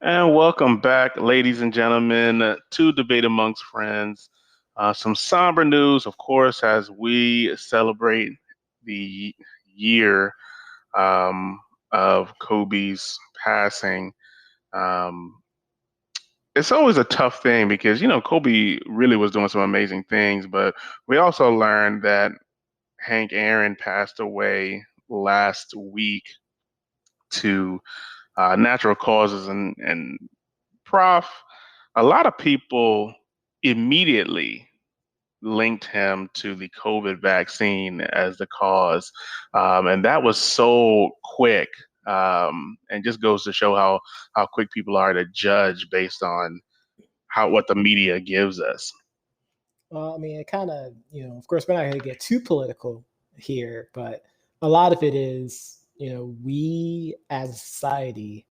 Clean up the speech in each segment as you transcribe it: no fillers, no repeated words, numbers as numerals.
And welcome back, ladies and gentlemen, to Debate Amongst Friends. Some somber news, of course, as we celebrate the year um, of Kobe's passing. Um, it's always a tough thing because, Kobe really was doing some amazing things, but we also learned that Hank Aaron passed away last week to natural causes. And Prof, a lot of people immediately linked him to the COVID vaccine as the cause. And that was so quick. And just goes to show how quick people are to judge based on what the media gives us. Well, I mean, it kind of, of course, we're not going to get too political here, but a lot of it is, we as a society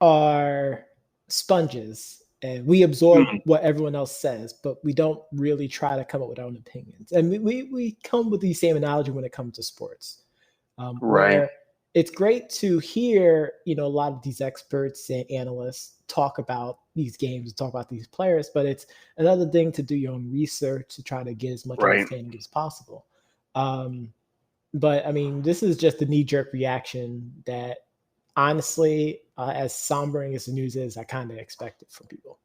are sponges and we absorb Mm, what everyone else says, but we don't really try to come up with our own opinions. And we come with the same analogy when it comes to sports, right, where it's great to hear, a lot of these experts and analysts talk about these games, talk about these players, but it's another thing to do your own research to try to get as much right. understanding as possible. Um, but I mean, this is just a knee jerk reaction that honestly, as sombering as the news is, I kind of expect it from people.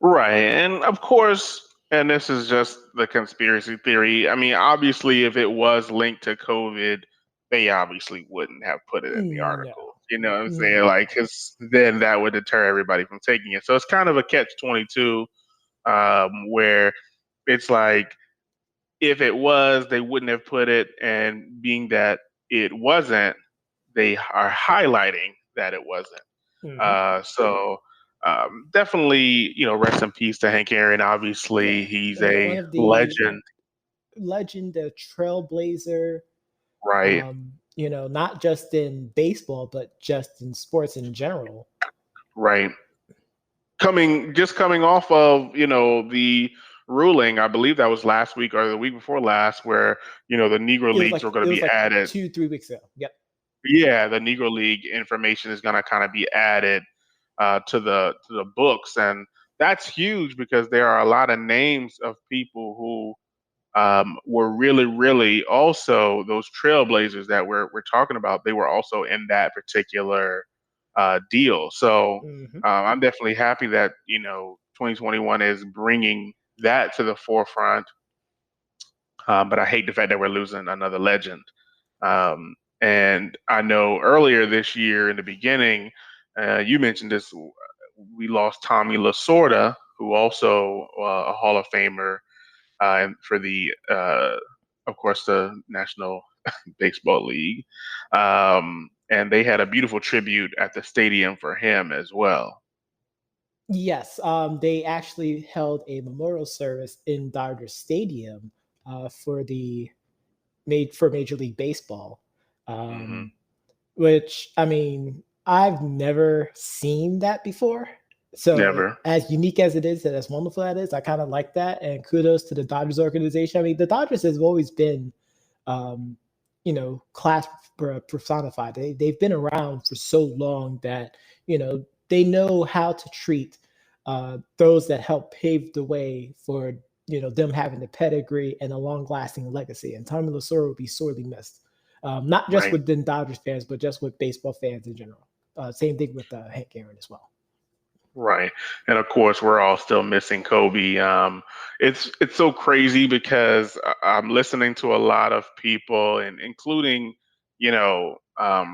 Right. And of course, and this is just the conspiracy theory. I mean, obviously, if it was linked to COVID, they obviously wouldn't have put it in the No, article. You know what I'm saying? no. Like, because then that would deter everybody from taking it. So it's kind of a catch 22, where it's like, if it was, they wouldn't have put it. And being that it wasn't, they are highlighting that it wasn't. Hmm. So definitely, rest in peace to Hank Aaron. Obviously, Yeah, he's one a of the legend, legend, a trailblazer. right? Not just in baseball, but just in sports in general. Right. Coming off of, the ruling, I believe that was last week or the week before last, where, the Negro It was Leagues were like going it to was be like added. 2-3 weeks ago. Yep. Yeah, the Negro League information is going to kind of be added to the books, and that's huge because there are a lot of names of people who were really, really also those trailblazers that we're talking about. They were also in that particular deal. So Hmm. I'm definitely happy that 2021 is bringing that to the forefront. But I hate the fact that we're losing another legend. Um, and I know earlier this year in the beginning, you mentioned this. We lost Tommy Lasorda, who also a Hall of Famer and for of course, the National Baseball League. And they had a beautiful tribute at the stadium for him as well. Yes, they actually held a memorial service in Dodger Stadium for the made for Major League Baseball. Hmm. Um, which I mean, I've never seen that before. So Never. as unique as it is, and as wonderful that is, I kind of like that. And kudos to the Dodgers organization. I mean, the Dodgers has always been, um, class personified. They've been around for so long that they know how to treat those that help pave the way for them having the pedigree and a long lasting legacy. And Tommy Lasorda will be sorely missed, not just Right. within Dodgers fans, but just with baseball fans in general. Same thing with Hank Aaron as well. Right. And of course, we're all still missing Kobe. It's so crazy because I'm listening to a lot of people, and including,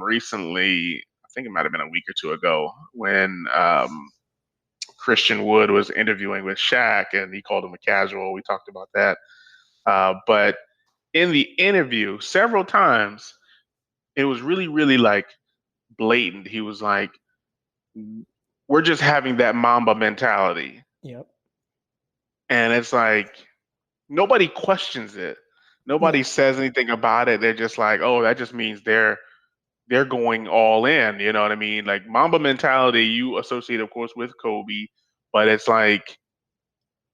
recently, I think it might have been a week or two ago, when Christian Wood was interviewing with Shaq, and he called him a casual. We talked about that. But in the interview, several times, it was really, really like blatant. He was like, "We're just having that Mamba mentality." Yep. And it's like nobody questions it. Nobody No. says anything about it. They're just like, oh, that just means they're going all in. You know what I mean? Like Mamba mentality, you associate, of course, with Kobe, but it's like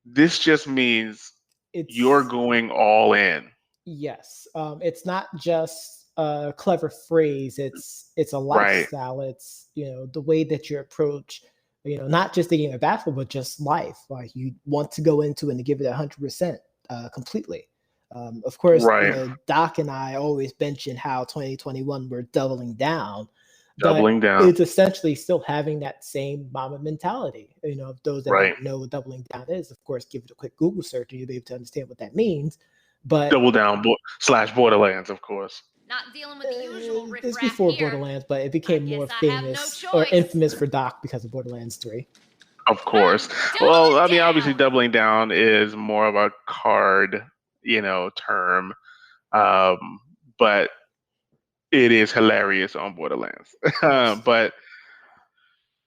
this just means you're It's going all in. Yes. It's not just a clever phrase. It's a Right. lifestyle. It's the way that you approach not just the game of basketball, but just life. Like you want to go into it and give it 100% completely. Of course, Right. Doc and I always mention how 2021 we're doubling down, but Doubling down. it's essentially still having that same Mamba mentality. Those that Right. don't know what doubling down is, of course, give it a quick Google search and you'll be able to understand what that means. But Double down / Borderlands, of course. Not dealing with the usual riff it's raff before here. Borderlands, but it became more I have no famous or choice. infamous for Doc because of Borderlands 3. Of course. Well, I mean, obviously, doubling down is more of a card, term, but it is hilarious on Borderlands. But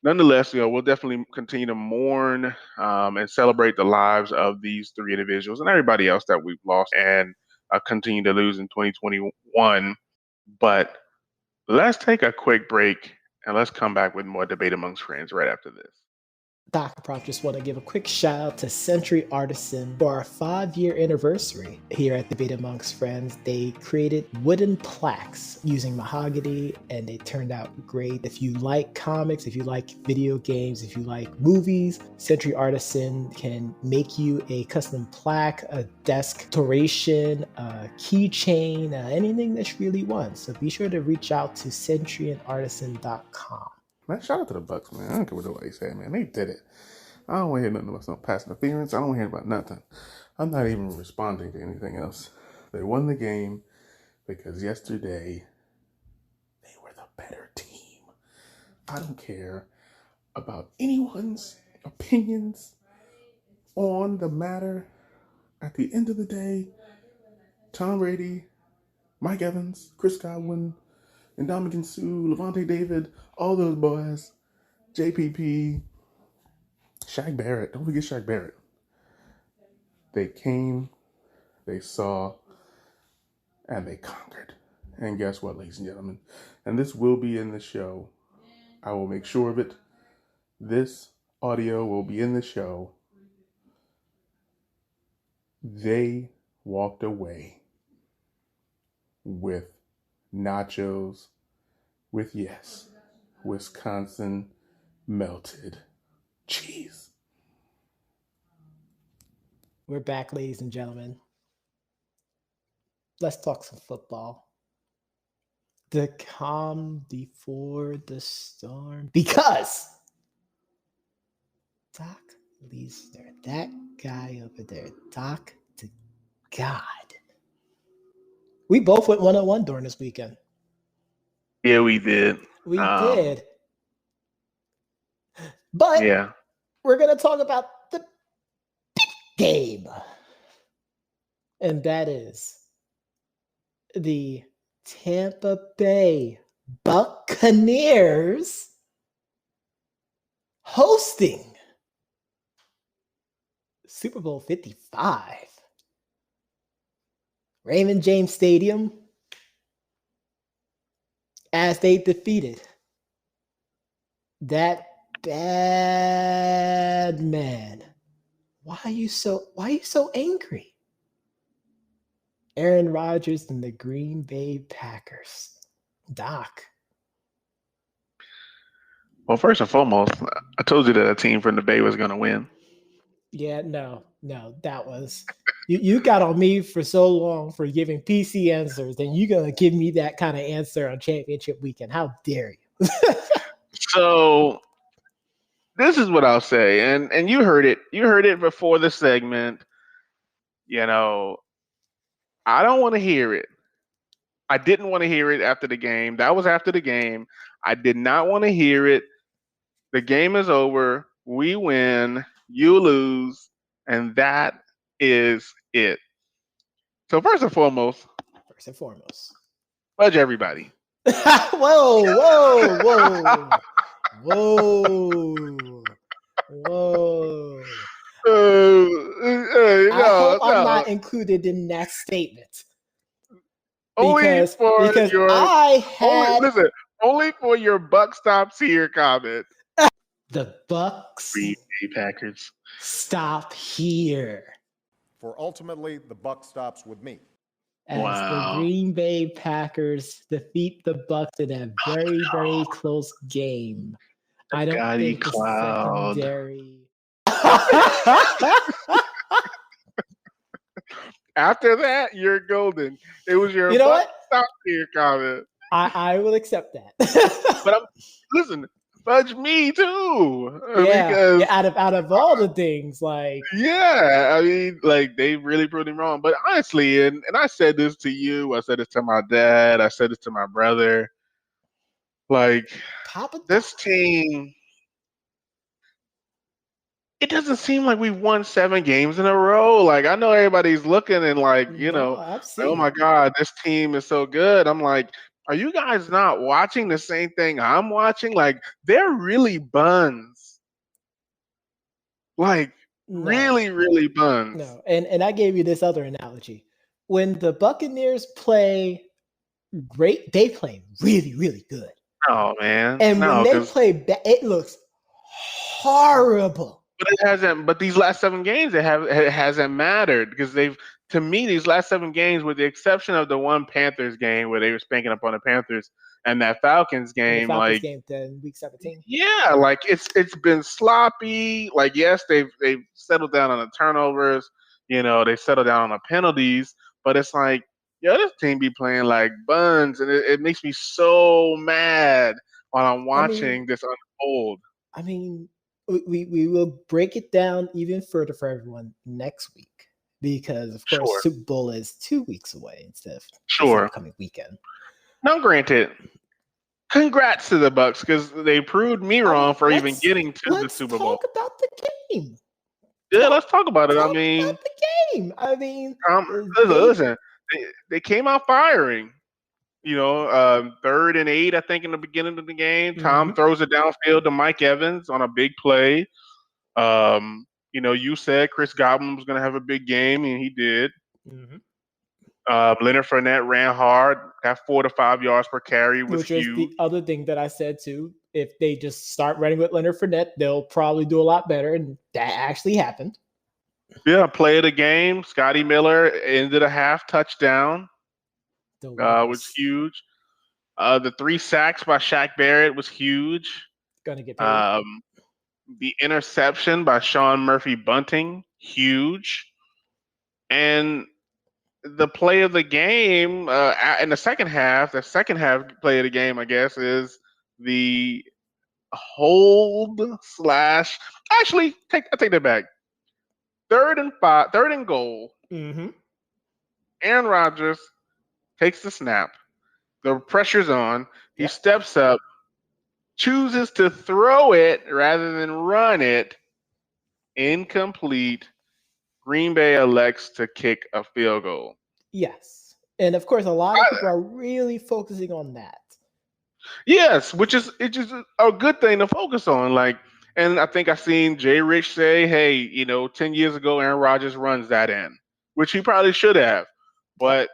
nonetheless, we'll definitely continue to mourn and celebrate the lives of these three individuals and everybody else that we've lost and continue to lose in 2021. But let's take a quick break and let's come back with more debate amongst friends right after this. Dr. Prop just want to give a quick shout out to Century Artisan for our 5-year anniversary here at Debate Amongst Friends. They created wooden plaques using mahogany and they turned out great. If you like comics, if you like video games, if you like movies, Century Artisan can make you a custom plaque, a desk decoration, a keychain, anything that you really want. So be sure to reach out to centuryandartisan.com. Man, shout out to the Bucks, man. I don't care what nobody say, man. They did it. I don't want to hear nothing about no pass interference. I don't want to hear about nothing. I'm not even responding to anything else. They won the game because yesterday they were the better team. I don't care about anyone's opinions on the matter. At the end of the day, Tom Brady, Mike Evans, Chris Godwin, Ndamukong Suh, Levante David, all those boys, JPP, Shaq Barrett. Don't forget Shaq Barrett. They came, they saw, and they conquered. And guess what, ladies and gentlemen? And this will be in the show. I will make sure of it. This audio will be in the show. They walked away with nachos with, yes, Wisconsin melted cheese. We're back, ladies and gentlemen. Let's talk some football. The calm before the storm. Because Doc Lasorda, that guy over there, Doc to God. We both went 1-1 during this weekend. Yeah, we did. We did. But yeah, we're going to talk about the big game. And that is the Tampa Bay Buccaneers hosting Super Bowl 55. Raymond James Stadium as they defeated that bad man. Why are you so angry? Aaron Rodgers and the Green Bay Packers. Doc. Well, first and foremost, I told you that a team from the Bay was going to win. Yeah, no, that was you got on me for so long for giving PC answers, and you're gonna give me that kind of answer on championship weekend. How dare you? So this is what I'll say, and you heard it. You heard it before the segment. I don't want to hear it. I didn't want to hear it after the game. That was after the game. I did not want to hear it. The game is over. We win. You lose. And that is it. So first and foremost, fudge everybody. Whoa. I hope I'm not included in that statement. Only for your buck stops here comment. The Bucks Green Bay Packers stop here. For ultimately, the buck stops with me. As the Green Bay Packers defeat the Bucks in a very, very close game. I don't Gotti think the Cloud. secondary. After that, you're golden. It was your You know buck what? stop here comment. I will accept that. But listen, fudge me too. Yeah, Because out of all the things, like yeah, I mean, like they really proved him wrong. But honestly, and I said this to you, I said this to my dad, I said this to my brother. Like Papa this Doc. team, it doesn't seem like we've won 7 games in a row. Like I know everybody's looking and like, No, I've oh seen my it. God, this team is so good. I'm like, are you guys not watching the same thing I'm watching? Like they're really buns. Like No, really, really buns. no, and I gave you this other analogy. When the Buccaneers play great, they play really, really good. Oh man, And when no, they because play bad, it looks horrible. but it hasn't. But these last 7 games, it hasn't mattered because they've. To me, these last 7 games, with the exception of the one Panthers game where they were spanking up on the Panthers and that Falcons And the game, Falcons like game then week 17. yeah, like it's been sloppy. Like yes, they've settled down on the turnovers. They settled down on the penalties, but it's like yo, this team be playing like buns, and it makes me so mad while I'm I mean, watching this unfold. I mean, we will break it down even further for everyone next week because, of course, Sure, Super Bowl is 2 weeks away instead of this sure. upcoming weekend. Now, granted, congrats to the Bucks because they proved me I wrong mean, for even getting to the let's Super Bowl. talk about the game. Yeah, Talk let's talk about it. I talk mean, about the game. I mean, listen, they listen. They came out firing. 3rd and 8, I think, in the beginning of the game. Tom mhm, throws it downfield to Mike Evans on a big play. You said Chris Godwin was going to have a big game, and he did. mhm. Leonard Fournette ran hard, got 4 to 5 yards per carry, was Which was huge. the other thing that I said too. If they just start running with Leonard Fournette, they'll probably do a lot better, and that actually happened. Yeah, play of the game. Scotty Miller ended a half touchdown, The was worst. huge. The 3 sacks by Shaq Barrett was huge. Gonna get paid. Um, the interception by Sean Murphy Bunting, huge. And the play of the game in the second half play of the game, I guess, is the hold slash. Actually, I take that back. 3rd and 5, 3rd and goal. Mm-hmm. Aaron Rodgers takes the snap. The pressure's on. He Yep. steps up, chooses to throw it rather than run it. Incomplete. Green Bay elects to kick a field goal. Yes. And of course, a lot of people are really focusing on that. Yes, which is it's just a good thing to focus on. Like, and I think I seen Jay Rich say, "Hey, 10 years ago, Aaron Rodgers runs that in," which he probably should have, Yep. but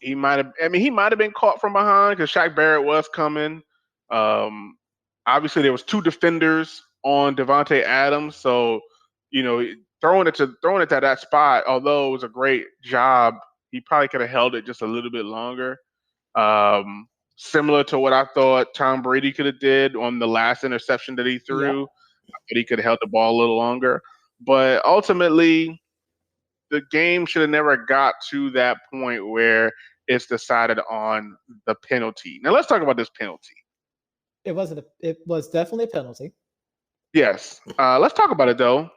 he might have. I mean, he might have been caught from behind because Shaq Barrett was coming. Um, Obviously, there was 2 defenders on Devontae Adams, so you know, throwing it to that spot. Although it was a great job, he probably could have held it just a little bit longer. Um, Similar to what I thought Tom Brady could have did on the last interception that he Yep. threw, but he could have held the ball a little longer. But ultimately, the game should have never got to that point where it's decided on the penalty. Now let's talk about this penalty. It wasn't. It was definitely a penalty. Yes, let's talk about it though.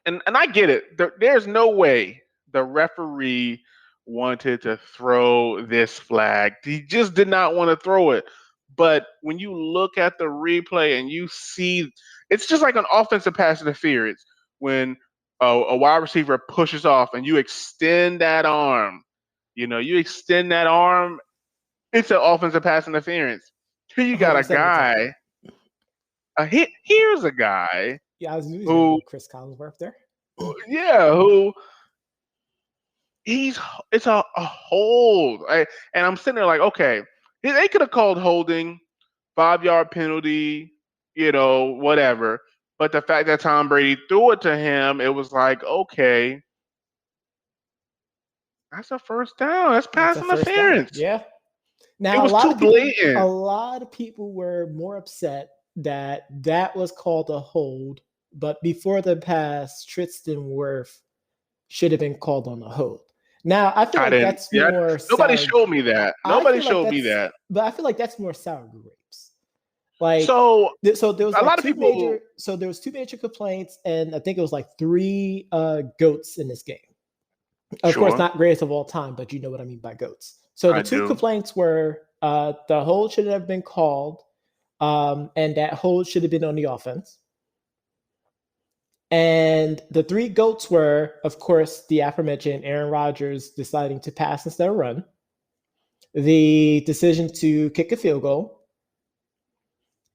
And I get it. There's no way the referee wanted to throw this flag. He just did not want to throw it. But when you look at the replay and you see, it's just like an offensive pass interference when a wide receiver pushes off and you extend that arm. You extend that arm. It's an offensive pass interference. Here you got Oh, a is that what you're talking guy. about? Here's a guy Yeah, I was usually going to who, go Chris Collinsworth there. yeah, who it's a hold. And I'm sitting there like, okay, they could have called holding, 5 yard penalty, whatever. But the fact that Tom Brady threw it to him, it was like, okay, that's a first down. That's It's pass a first down. interference. Yeah. It Now was too a blatant. lot of people were more upset that was called a hold, but before the pass, Tristan Wirth should have been called on a hold. Now, I feel I like didn't. that's Yeah, more nobody sour. showed me that. I Nobody feel like showed me that's, that. but I feel like that's more sour grapes. Like, So so there was a like lot of people. there was two major complaints, and I think it was like three goats in this game. Of course, Sure, not greatest of all time, but you know what I mean by goats. So the I two do. complaints were the hold should have been called, and that hold should have been on the offense. And the three goats were, of course, the aforementioned Aaron Rodgers deciding to pass instead of run, the decision to kick a field goal,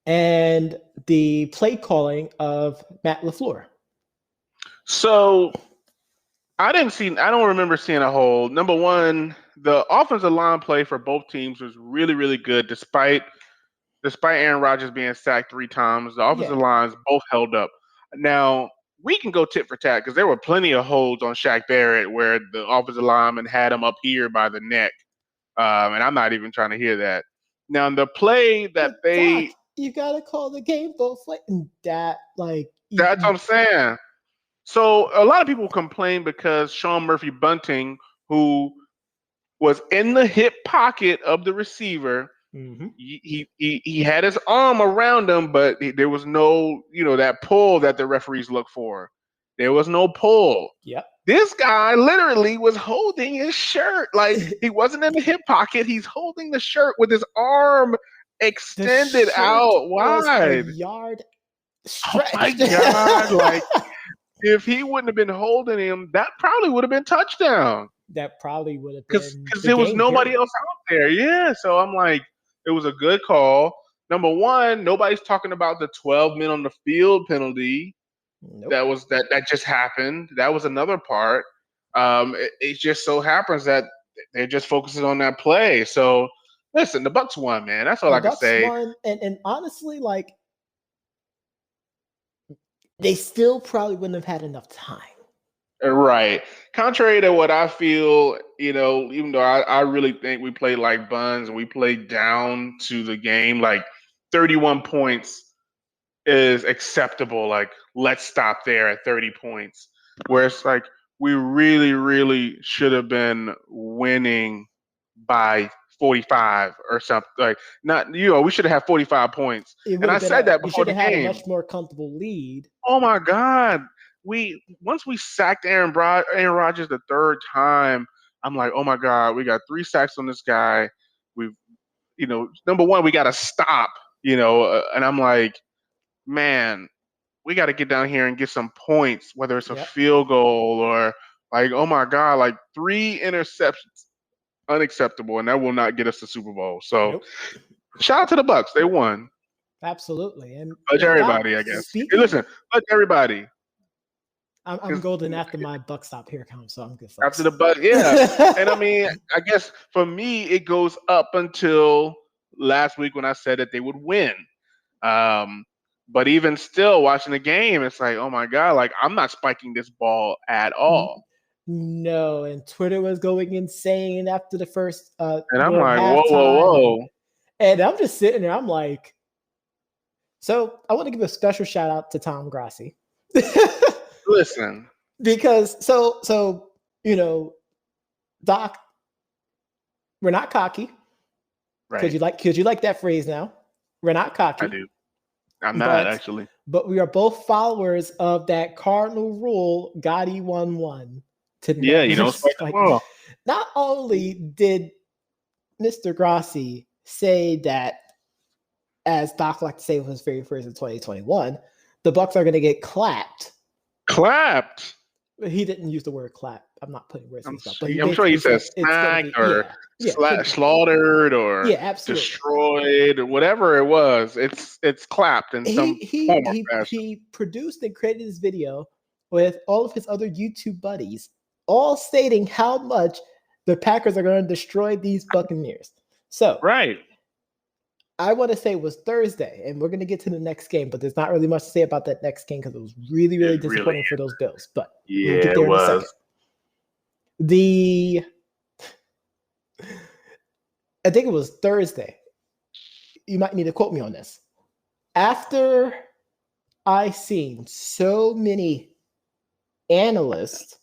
and the play calling of Matt LaFleur. So I didn't see. I don't remember seeing a hold. Number one, the offensive line play for both teams was really, really good, despite Aaron Rodgers being sacked 3 times. The offensive Yeah. lines both held up. Now we can go tit for tat because there were plenty of holds on Shaq Barrett where the offensive lineman had him up here by the neck, and I'm not even trying to hear that. Now the play that But Doc, they. you gotta call the game both ways. And that, like, That's what I'm saying. So a lot of people complain because Sean Murphy Bunting, who was in the hip pocket of the receiver, Mhm. he had his arm around him, but there was no, that pull that the referees look for. There was no pull. Yep. This guy literally was holding his shirt. Like he wasn't in the hip pocket. He's holding the shirt with his arm The extended shirt out was a wide. yard Oh my stretched. God. Like if he wouldn't have been holding him, that probably would have been touchdown. That probably would have Because been the there was game nobody period. else out there. Yeah. So I'm like, it was a good call. Number one, nobody's talking about the 12 men on the field penalty Nope. that just happened. That was another part. It just so happens that they're just focusing on that play. So listen, the Bucks won, man. That's all The I can Bucks say. won, and honestly, like, they still probably wouldn't have had enough time. Right. Contrary to what I feel, even though I really think we played like buns and we played down to the game, like 31 points is acceptable. Like, let's stop there at 30 points. Where it's like, we really, really should have been winning by 45 or something. Like, not, we should have had 45 points. It And would I have been said that we before should the have had a game. much more comfortable lead. Oh my God. Once we sacked Aaron Rodgers the third time, I'm like, oh my God, we got 3 sacks on this guy. We've, number one, we got to stop, and I'm like, man, we got to get down here and get some points, whether it's a Yep. field goal or like, oh my God, like 3 interceptions, unacceptable, and that will not get us the Super Bowl. So Nope. shout out to the Bucks, they won. Absolutely. And Fudge Doc, everybody, I guess. Hey, speaking, listen, fudge everybody. I'm golden after my buck stop here comes, so I'm good, folks. After the Bucks, yeah. And I mean, I guess for me, it goes up until last week when I said that they would win. But even still, watching the game, it's like, oh my God, like I'm not spiking this ball at all. No, and Twitter was going insane after the first And I'm during like, whoa, halftime. whoa, whoa. And I'm just sitting there, I'm like, so I want to give a special shout out to Tom Grassi. Listen. Because so Doc, we're not cocky. Right. Could you like that phrase now? We're not cocky. I do. I'm not actually. But we are both followers of that cardinal rule, Gotti 1-1. Yeah, you don't spike the ball. Not only did Mr. Grassi say that, as Doc liked to say, was very first in 2021, the Bucks are going to get clapped. Clapped? He didn't use the word clap. I'm not putting words in his mouth. But I'm sure he said smacked or slaughtered or destroyed or whatever it was. It's clapped in some form or fashion. He produced and created this video with all of his other YouTube buddies, all stating how much the Packers are going to destroy these Buccaneers. So, right. I want to say it was Thursday, and we're going to get to the next game, but there's not really much to say about that next game because it was really, really disappointing for those Bills. But we'll get there in a second. I think it was Thursday. You might need to quote me on this. After I seen so many analysts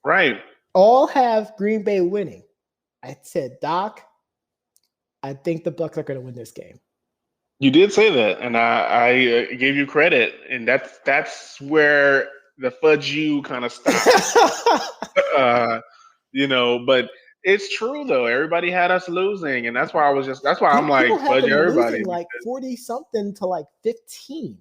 Right. all have Green Bay winning, I said, Doc, I think the Bucks are going to win this game. You did say that, and I gave you credit, and that's where the fudge you kind of stopped. uh, but it's true though. Everybody had us losing, and that's why I'm People like had fudge them everybody losing like 40 something to like 15.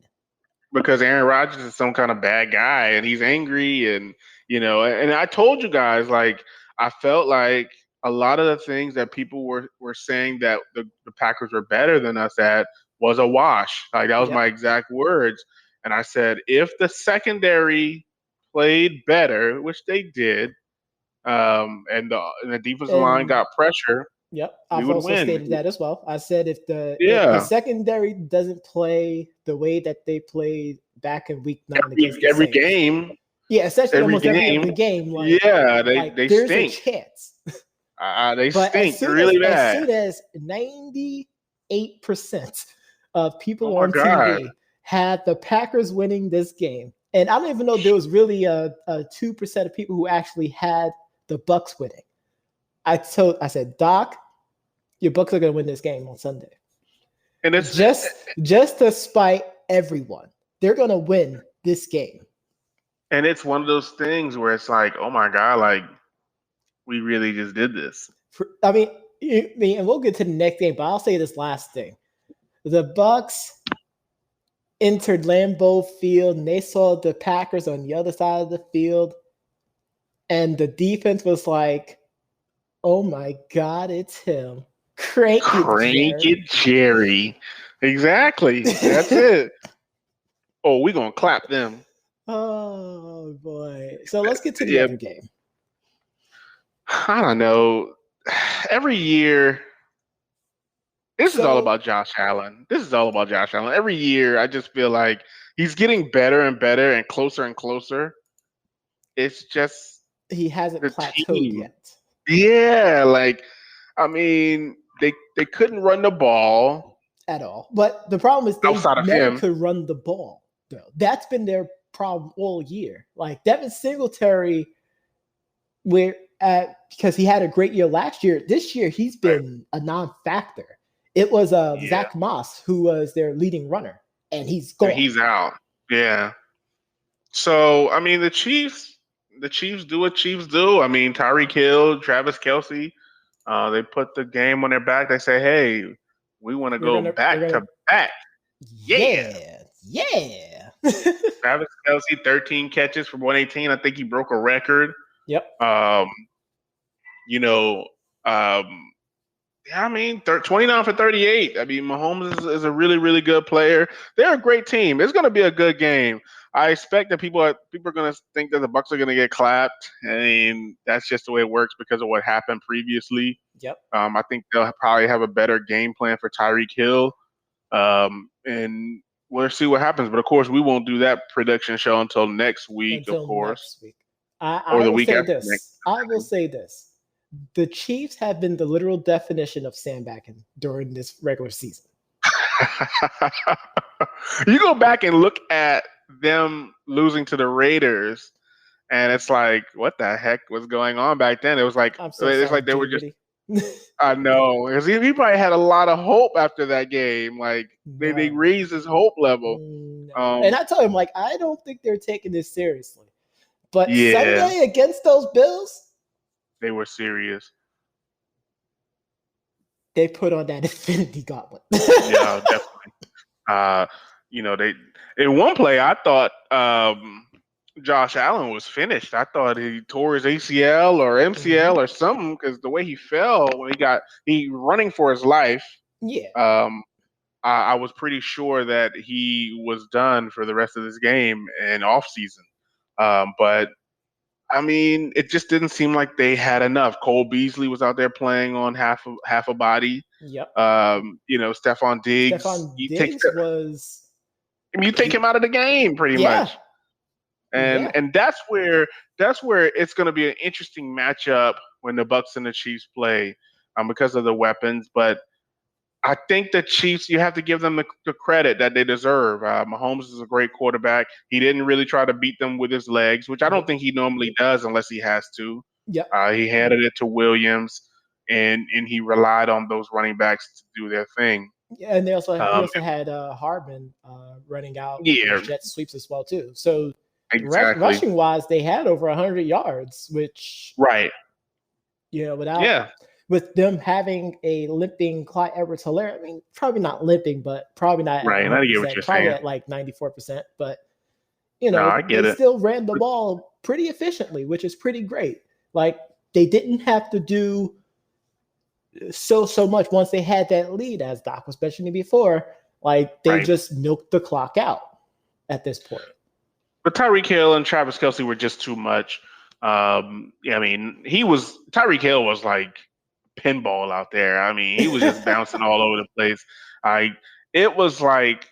because Aaron Rodgers is some kind of bad guy, and he's angry, and and I told you guys like I felt like a lot of the things that people were saying that the Packers were better than us at was a wash. Like that was my Yep. exact words, and I said if the secondary played better, which they did, and the defensive line And got pressure, yep, we I've would also win. stated that as well. I said if the Yeah, secondary doesn't play the way that they played back in week 9 against the every Saints, game, yeah, essentially every almost every game. other game, Yeah, like they there's a stink. chance. They But as stink soon as really as bad. soon as 98% of Oh people my on god. TV had the Packers winning this game, and I don't even know there was really a 2% of people who actually had the Bucks winning. I said, Doc, your Bucks are going to win this game on Sunday. And Just to spite everyone, they're going to win this game. it's one of those things where it's like, oh my god, like we really just did this. I mean, and we'll get to the next game, but I'll say this last thing: the Bucks entered Lambeau Field and they saw the Packers on the other side of the field, and the defense was like, "Oh my God, it's him! Crank it, Crank Jerry!" it, Jerry. Exactly. That's it. Oh, we gonna clap them. Oh boy! So let's get to the Yeah, other game. I don't know. Every year, this is all So about Josh Allen. This is all about Josh Allen. Every year, I just feel like he's getting better and better and closer and closer. It's just he hasn't the plateaued team. yet Yeah, like I mean, they couldn't run the ball at all. But the problem is they outside of never him. could run the ball. Though that's been their problem all year. Like Devin Singletary, where because he had a great year last year. This year he's Right. been a non-factor. It was Yeah, Zach Moss who was their leading runner, and he's and gone. he's out. Yeah. So I mean, the Chiefs do what Chiefs do. I mean, Tyreek Hill, Travis Kelsey, they put the game on their back. They say, "Hey, we want to We're go gonna, we're back gonna, to back." Yeah. yeah. Travis Kelsey, 13 catches for 118. I think he broke a record. Yep. Um, you know, um, Yeah, I mean, 29 for 38. I mean, Mahomes is a really, really good player. They're a great team. It's going to be a good game. I expect that people are going to think that the Bucks are going to get clapped. I mean, that's just the way it works because of what happened previously. Yep. I think they'll probably have a better game plan for Tyreek Hill, and we'll see what happens. But of course, we won't do that prediction show until next week, of Until course, next week. or I the will week say after next. this. I will say this. The Chiefs have been the literal definition of sandbagging during this regular season. You go back and look at them losing to the Raiders, and it's like, what the heck was going on back then? It was like I'm so it's sorry, like they were just. Dinwiddie. I know because he probably had a lot of hope after that game. Like they No. raised his hope level. No. And I told him, like, I don't think they're taking this seriously. But Yeah, Sunday against those Bills, they were serious. they put on that Infinity Gauntlet. Yeah, definitely. They in one play I thought Josh Allen was finished. I thought he tore his ACL or MCL or something because the way he fell when he running for his life. Yeah. I was pretty sure that he was done for the rest of this game and off season. But I mean, it just didn't seem like they had enough. Cole Beasley was out there playing on half a body. Yep. Stephon Diggs. Stephon Diggs was. You take him out of the game pretty Yeah. much. And that's where it's going to be an interesting matchup when the Bucks and the Chiefs play, because of the weapons. But I think the Chiefs, you have to give them the credit that they deserve. Mahomes is a great quarterback. He didn't really try to beat them with his legs, which I don't Nope. think he normally does unless he has to. Yep. He handed it to Williams, and he relied on those running backs to do their thing. Yeah, and he Um, also had Hardman running out those yeah, jet sweeps as well too. So exactly. rushing wise, they had over 100 yards, which Right. without Yeah. with them having a limping Clyde Edwards-Helaire, I mean, probably not limping, but probably not at Right. I get what 100%, you're probably saying. at like 94%. But No, I get they it. still ran the ball pretty efficiently, which is pretty great. Like they didn't have to do so much once they had that lead, as Doc was mentioning before. Like they Right. just milked the clock out at this point. But Tyreek Hill and Travis Kelsey were just too much. Yeah, I mean, Tyreek Hill was like pinball out there. I mean, he was just bouncing all over the place. I It was like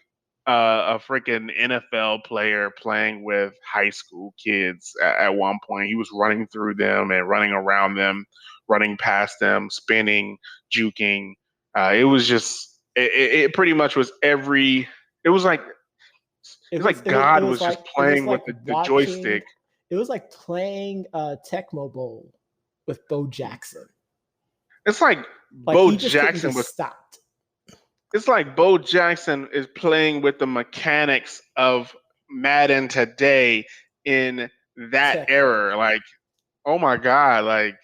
a freaking NFL player playing with high school kids at one point. He was running through them and running around them, running past them, spinning, juking. It was just it pretty much was every. It was like It it's was like God it was was just like playing with the watching. joystick. It was like playing Tecmo Bowl with Bo Jackson. It's like Like Bo he just couldn't be Jackson was. stopped. It's like Bo Jackson is playing with the mechanics of Madden today in that Tecmo. era. Like, oh my God, like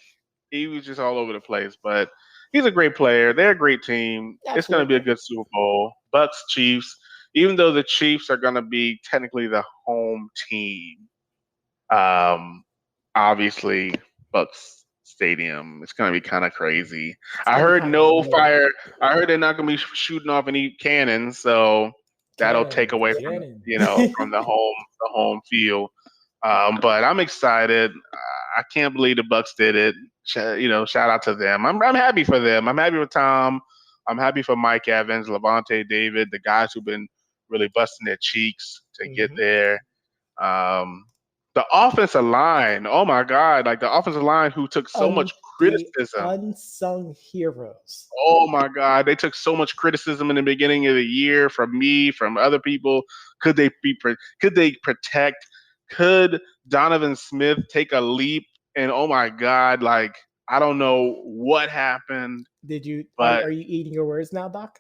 he was just all over the place. But he's a great player. They're a great team. It's going to be a Absolutely. good Super Bowl. Bucks Chiefs. Even though the Chiefs are going to be technically the home team, um, obviously Bucks Stadium. It's gonna be kind of crazy. It's I gonna be heard kind of no lit. fire. I heard they're not gonna be shooting off any cannons, so that'll take away from Cannon. from the home field. But I'm excited. I can't believe the Bucks did it. Shout out to them. I'm happy for them. I'm happy for Tom. I'm happy for Mike Evans, Levante David, the guys who've been really busting their cheeks to get Mhm. there. Um, the offensive line, oh my God, like the offensive line who took so much The criticism. unsung heroes. Oh my God, they took so much criticism in the beginning of the year from me, from other people. Could they protect? Could Donovan Smith take a leap? And oh my God, like I don't know what happened, Did you but are you eating your words now, Doc?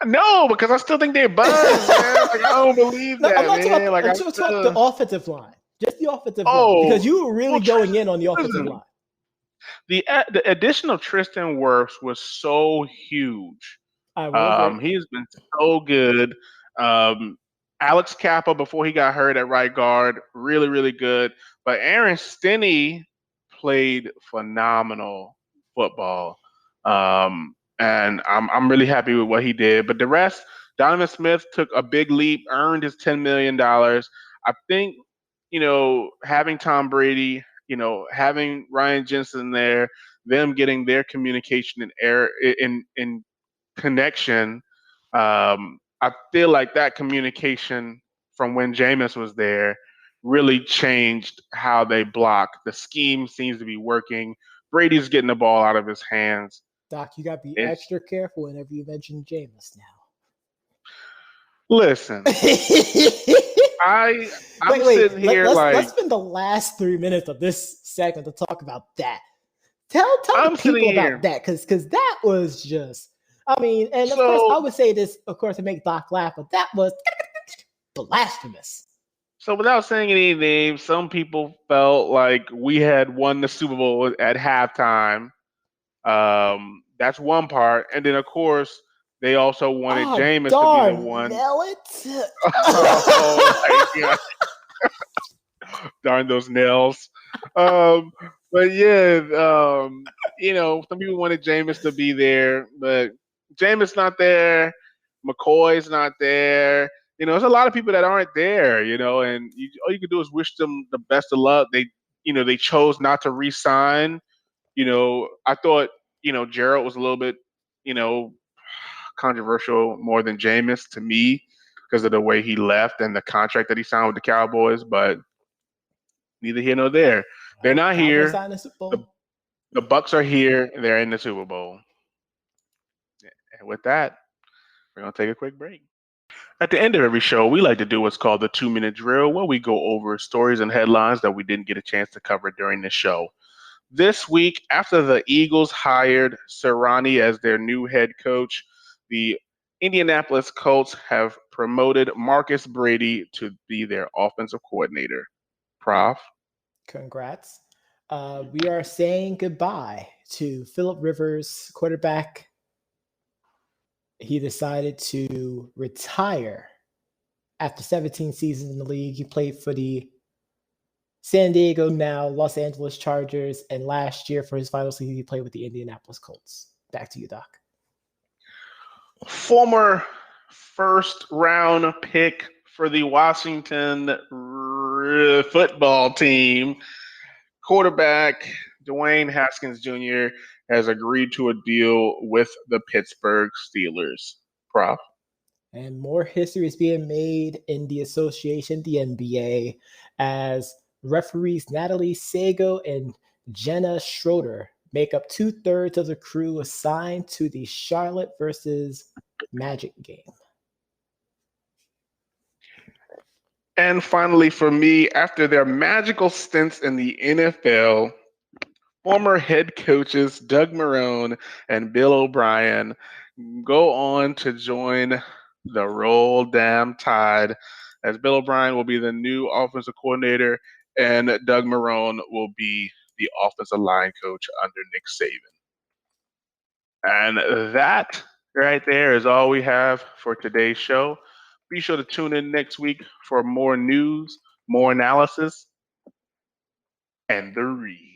no, because I still think they're bugs, man. Like I don't believe No, I'm that, not talking man. about. Like I'm I talking about the still. offensive line. Just the offensive line, because Oh, you were really well, going in on the offensive listen, line. the addition of Tristan Wirfs was so huge. I will agree. He's been so good. Um, Alex Kappa before he got hurt at right guard, really really good. But Aaron Stinney played phenomenal football, and I'm really happy with what he did. But the rest, Donovan Smith took a big leap, earned his $10 million. I think having Tom Brady, having Ryan Jensen there, them getting their communication and air in connection. I feel like that communication from when Jameis was there really changed how they block. The scheme seems to be working. Brady's getting the ball out of his hands. Doc, you got to be It's extra careful whenever you mention Jameis now. Listen, I'm wait. sitting here Let's like spend the last 3 minutes of this segment to talk about that. Tell the I'm sitting people here. about that, because that was just. I mean, and of course, I So would say this, of course, to make Doc laugh, but that was blasphemous. So without saying any names, some people felt like we had won the Super Bowl at halftime. That's one part, and then of course they also wanted Oh, Jameis to be the darn, one. nail it. Oh my God, darn those nails. Um, but yeah, some people wanted Jameis to be there, but Jameis not there. McCoy's not there. There's a lot of people that aren't there. And all you can do is wish them the best of luck. They chose not to re-sign. I thought, Gerald was a little bit, you know, controversial more than Jameis to me because of the way he left and the contract that he signed with the Cowboys. But neither here nor there. They're Well, not Cowboys here. signed the Super The Bowl. the Bucks are here. They're in the Super Bowl. And with that, we're going to take a quick break. At the end of every show, we like to do what's called the 2-minute drill, where we go over stories and headlines that we didn't get a chance to cover during the show. This week, after the Eagles hired Sirianni as their new head coach, the Indianapolis Colts have promoted Marcus Brady to be their offensive coordinator. Prof. Congrats. We are saying goodbye to Philip Rivers, quarterback. He decided to retire after 17 seasons in the league. He played for the San Diego, now Los Angeles Chargers, and last year for his final season, he played with the Indianapolis Colts. Back to you, Doc. Former first-round pick for the Washington football team, quarterback Dwayne Haskins Jr. has agreed to a deal with the Pittsburgh Steelers. Prof. And more history is being made in the association, the NBA, as referees Natalie Sago and Jenna Schroeder make up 2/3 of the crew assigned to the Charlotte versus Magic game. And finally, for me, after their magical stints in the NFL, former head coaches Doug Marrone and Bill O'Brien go on to join the Roll Damn Tide, as Bill O'Brien will be the new offensive coordinator and Doug Marrone will be the offensive line coach under Nick Saban. And that right there is all we have for today's show. Be sure to tune in next week for more news, more analysis, and the read.